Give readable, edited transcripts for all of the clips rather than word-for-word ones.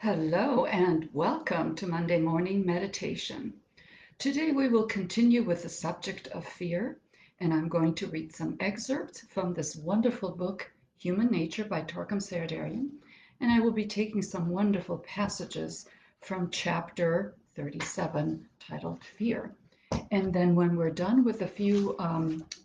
Hello and welcome to Monday Morning Meditation. Today we will continue with the subject of fear, and I'm going to read some excerpts from this wonderful book, Human Nature by Torkom Saraydarian, and I will be taking some wonderful passages from chapter 37 titled Fear. And then when we're done with a few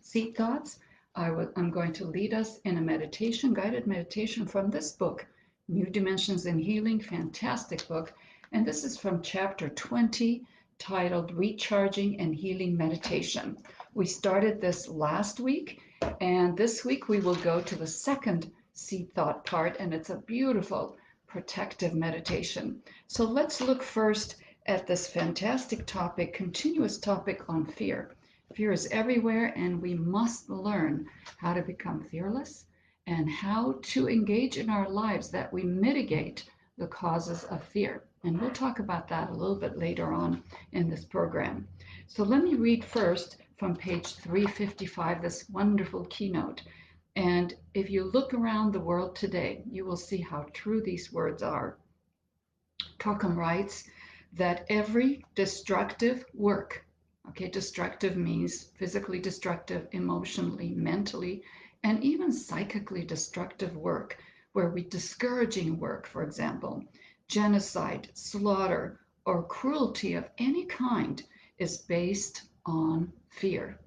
seed thoughts, I'm going to lead us in a meditation, guided meditation from this book, New Dimensions in Healing, fantastic book. And this is from chapter 20, titled Recharging and Healing Meditation. We started this last week, and this week we will go to the second seed thought part, and it's a beautiful protective meditation. So let's look first at this fantastic topic, continuous topic on fear. Fear is everywhere, and we must learn how to become fearless and how to engage in our lives that we mitigate the causes of fear. And we'll talk about that a little bit later on in this program. So let me read first from page 355, this wonderful keynote. And if you look around the world today, you will see how true these words are. Torkom writes that every destructive work, okay, destructive means physically destructive, emotionally, mentally, and even psychically destructive work, where we discouraging work, for example, genocide, slaughter, or cruelty of any kind is based on fear.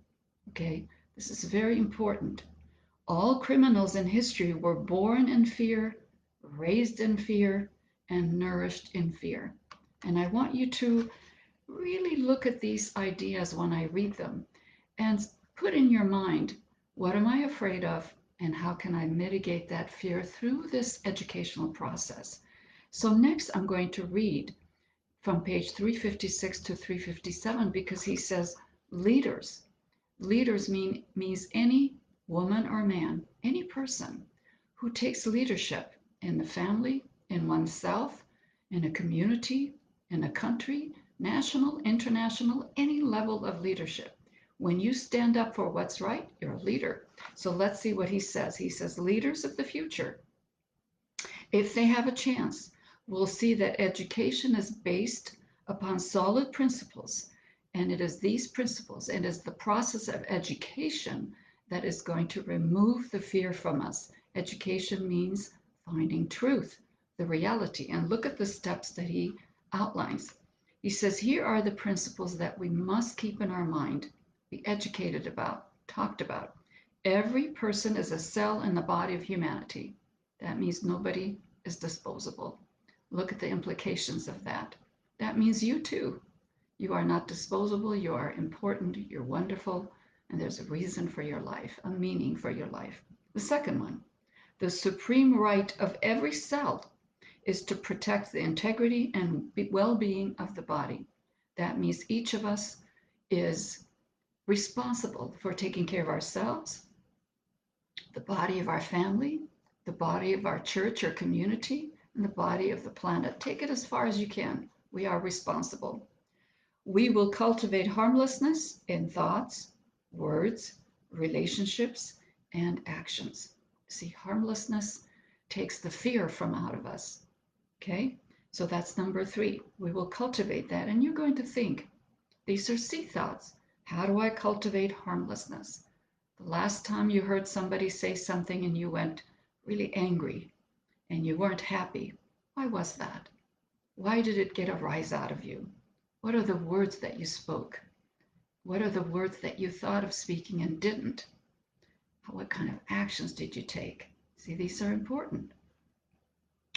Okay, this is very important. All criminals in history were born in fear, raised in fear, and nourished in fear. And I want you to really look at these ideas when I read them and put in your mind, what am I afraid of, and how can I mitigate that fear through this educational process? So next I'm going to read from page 356 to 357, because he says leaders. Leaders means any woman or man, any person who takes leadership in the family, in oneself, in a community, in a country, national, international, any level of leadership. When you stand up for what's right, you're a leader. So let's see what he says. He says, leaders of the future, if they have a chance, will see that education is based upon solid principles. And it is these principles and is the process of education that is going to remove the fear from us. Education means finding truth, the reality. And look at the steps that he outlines. He says, here are the principles that we must keep in our mind, be educated about, talked about. Every person is a cell in the body of humanity. That means nobody is disposable. Look at the implications of that. That means you too. You are not disposable, you are important, you're wonderful, and there's a reason for your life, a meaning for your life. The second one, the supreme right of every cell is to protect the integrity and well-being of the body. That means each of us is responsible for taking care of ourselves, the body of our family, the body of our church or community, and the body of the planet. Take it as far as you can. We are responsible. We will cultivate harmlessness in thoughts, words, relationships, and actions. See, harmlessness takes the fear from out of us. Okay, so that's number 3. We will cultivate that, and you're going to think, these are seed thoughts. How do I cultivate harmlessness? The last time you heard somebody say something and you went really angry and you weren't happy, why was that? Why did it get a rise out of you? What are the words that you spoke? What are the words that you thought of speaking and didn't? What kind of actions did you take? See, these are important.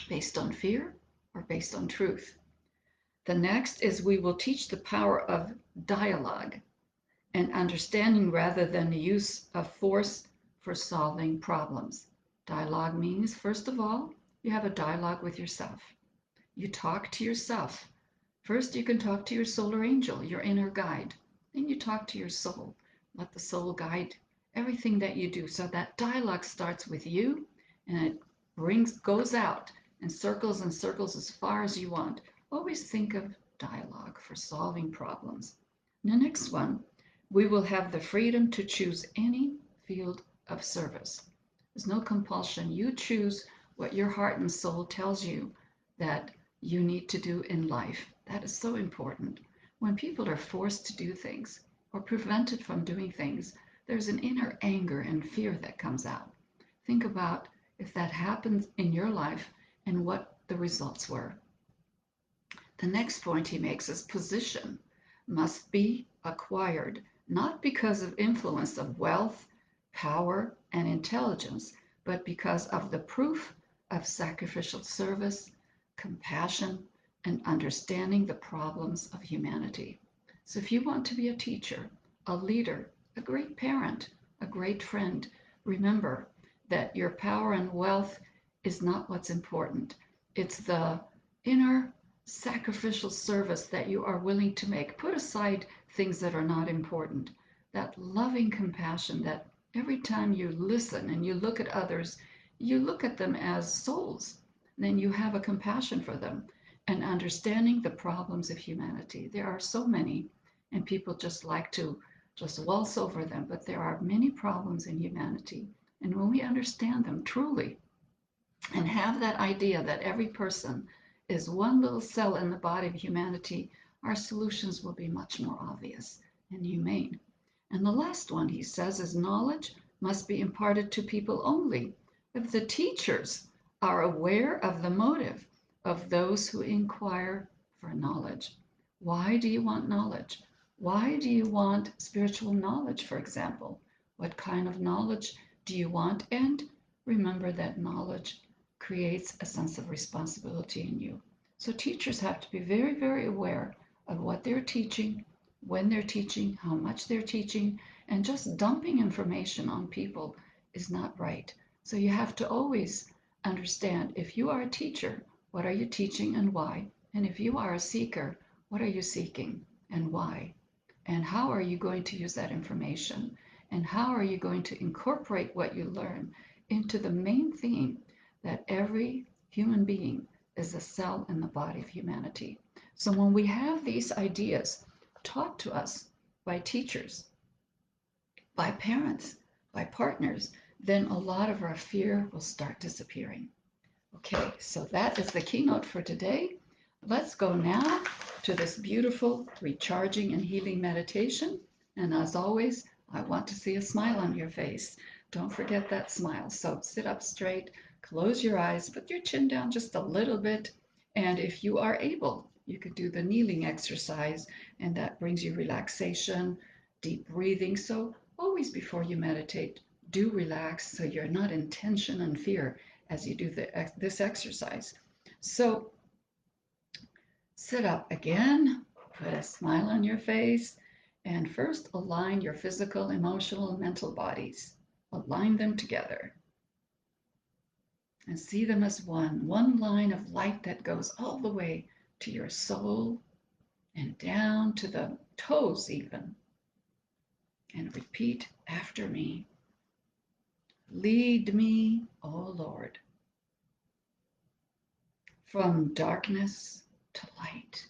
Based on fear or based on truth? The next is we will teach the power of dialogue and understanding rather than the use of force for solving problems. Dialogue means, first of all, you have a dialogue with yourself. You talk to yourself. First, you can talk to your solar angel, your inner guide. Then you talk to your soul. Let the soul guide everything that you do. So that dialogue starts with you, and it goes out and circles as far as you want. Always think of dialogue for solving problems. The next one, we will have the freedom to choose any field of service. There's no compulsion. You choose what your heart and soul tells you that you need to do in life. That is so important. When people are forced to do things or prevented from doing things, there's an inner anger and fear that comes out. Think about if that happens in your life and what the results were. The next point he makes is position must be acquired, not because of influence of wealth, power, and intelligence, but because of the proof of sacrificial service, compassion, and understanding the problems of humanity. So if you want to be a teacher, a leader, a great parent, a great friend, remember that your power and wealth is not what's important. It's the inner sacrificial service that you are willing to make. Put aside things that are not important. That loving compassion that every time you listen and you look at others, you look at them as souls. Then you have a compassion for them and understanding the problems of humanity. There are so many, and people just like to just waltz over them, but there are many problems in humanity. And when we understand them truly and have that idea that every person is one little cell in the body of humanity, our solutions will be much more obvious and humane. And the last one, he says, is knowledge must be imparted to people only if the teachers are aware of the motive of those who inquire for knowledge. Why do you want knowledge? Why do you want spiritual knowledge, for example? What kind of knowledge do you want? And remember that knowledge creates a sense of responsibility in you. So teachers have to be very, very aware of what they're teaching, when they're teaching, how much they're teaching, and just dumping information on people is not right. So you have to always understand if you are a teacher, what are you teaching and why? And if you are a seeker, what are you seeking and why? And how are you going to use that information? And how are you going to incorporate what you learn into the main theme that every human being is a cell in the body of humanity? So when we have these ideas taught to us by teachers, by parents, by partners, then a lot of our fear will start disappearing. Okay, so that is the keynote for today. Let's go now to this beautiful recharging and healing meditation. And as always, I want to see a smile on your face. Don't forget that smile. So sit up straight, close your eyes, put your chin down just a little bit. And if you are able, you could do the kneeling exercise, and that brings you relaxation, deep breathing. So always before you meditate, do relax so you're not in tension and fear as you do this exercise. So sit up again, put a smile on your face, and first align your physical, emotional, and mental bodies. Align them together and see them as one line of light that goes all the way to your soul and down to the toes even. And repeat after me. Lead me, O Lord, from darkness to light,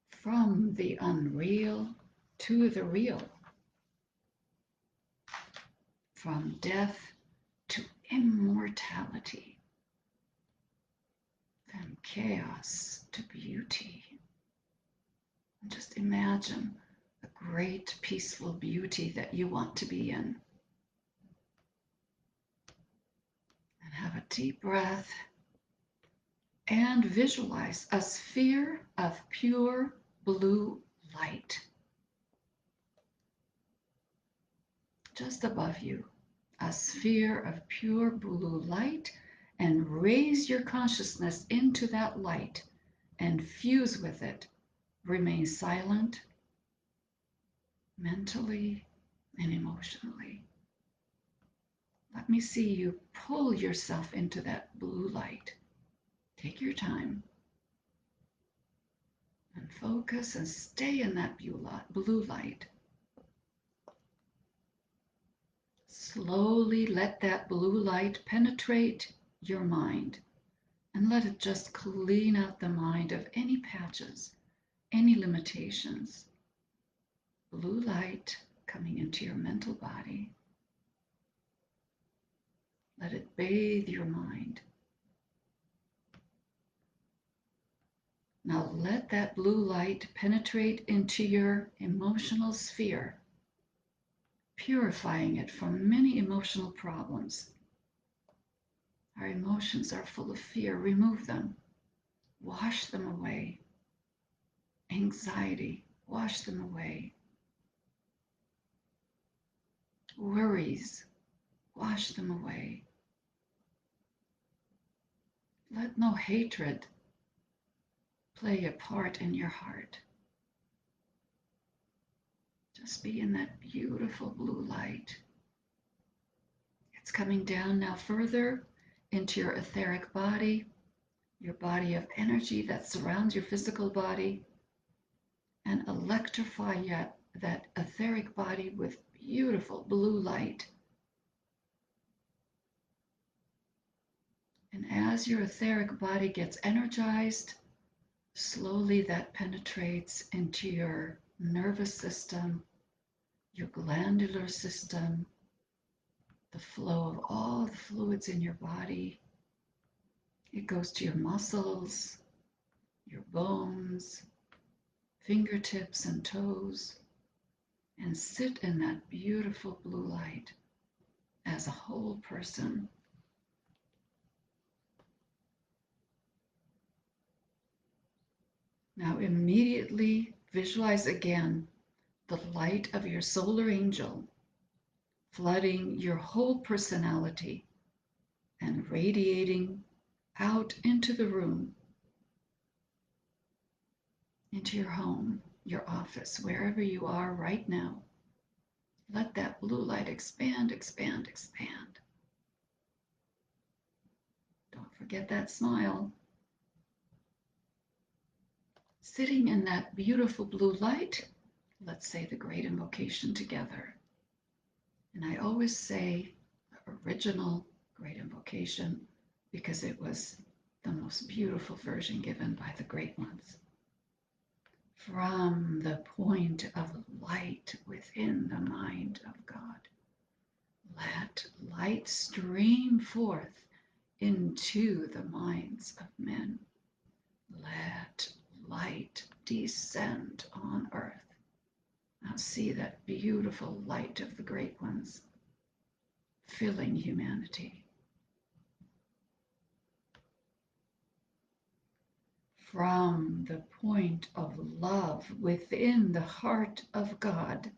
from the unreal to the real, from death to immortality, from chaos to beauty. And just imagine a great peaceful beauty that you want to be in. And have a deep breath and visualize a sphere of pure blue light just above you, a sphere of pure blue light, and raise your consciousness into that light and fuse with it. Remain silent mentally and emotionally. Let me see you pull yourself into that blue light. Take your time and focus and stay in that blue light. Slowly let that blue light penetrate your mind and let it just clean out the mind of any patches, any limitations. Blue light coming into your mental body. Let it bathe your mind. Now let that blue light penetrate into your emotional sphere, purifying it from many emotional problems. Our emotions are full of fear. Remove them. Wash them away. Anxiety, wash them away. Worries, wash them away. Let no hatred play a part in your heart. Just be in that beautiful blue light. It's coming down now further into your etheric body, your body of energy that surrounds your physical body, and electrify that etheric body with beautiful blue light. And as your etheric body gets energized, slowly that penetrates into your nervous system, your glandular system, the flow of all the fluids in your body. It goes to your muscles, your bones, fingertips and toes, and sit in that beautiful blue light as a whole person. Now immediately visualize again the light of your solar angel flooding your whole personality and radiating out into the room, into your home, your office, wherever you are right now. Let that blue light expand, expand, expand. Don't forget that smile. Sitting in that beautiful blue light, let's say the great invocation together. And I always say the original great invocation because it was the most beautiful version given by the great ones. From the point of light within the mind of God, let light stream forth into the minds of men. Let light descend on earth. Now see that beautiful light of the great ones filling humanity. From the point of love within the heart of God,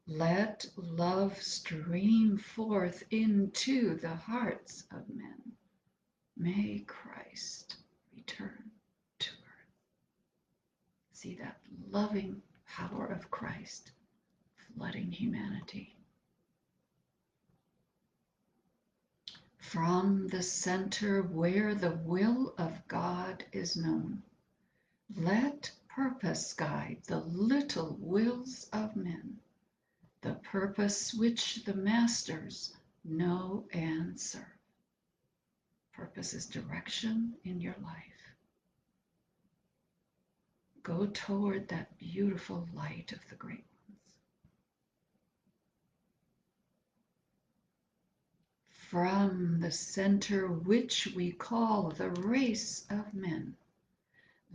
let love stream forth into the hearts of men. May Christ return to earth. See that loving power of Christ flooding humanity. From the center where the will of God is known, let purpose guide the little wills of men, the purpose which the masters know and serve. Purpose is direction in your life. Go toward that beautiful light of the great ones. From the center which we call the race of men,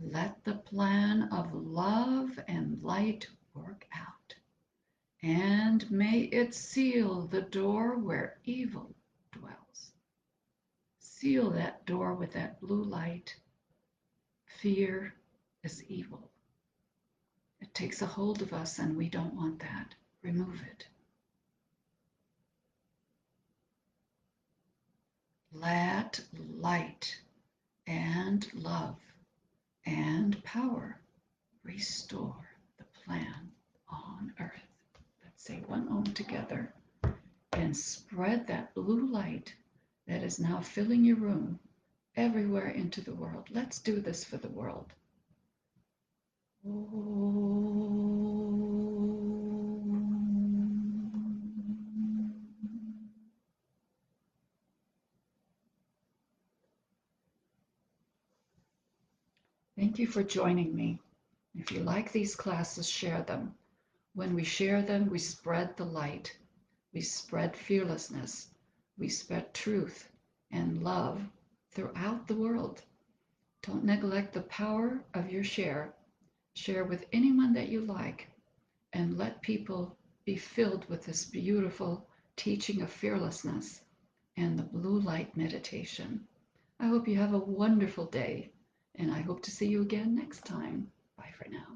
let the plan of love and light work out, and may it seal the door where evil dwells. Seal that door with that blue light. Fear is evil. It takes a hold of us and we don't want that. Remove it. Let light and love and power restore the plan on earth. Let's say one Om together and spread that blue light that is now filling your room everywhere into the world. Let's do this for the world. Thank you for joining me. If you like these classes, share them. When we share them, we spread the light. We spread fearlessness. We spread truth and love throughout the world. Don't neglect the power of your share. Share with anyone that you like, and let people be filled with this beautiful teaching of fearlessness and the blue light meditation. I hope you have a wonderful day, and I hope to see you again next time. Bye for now.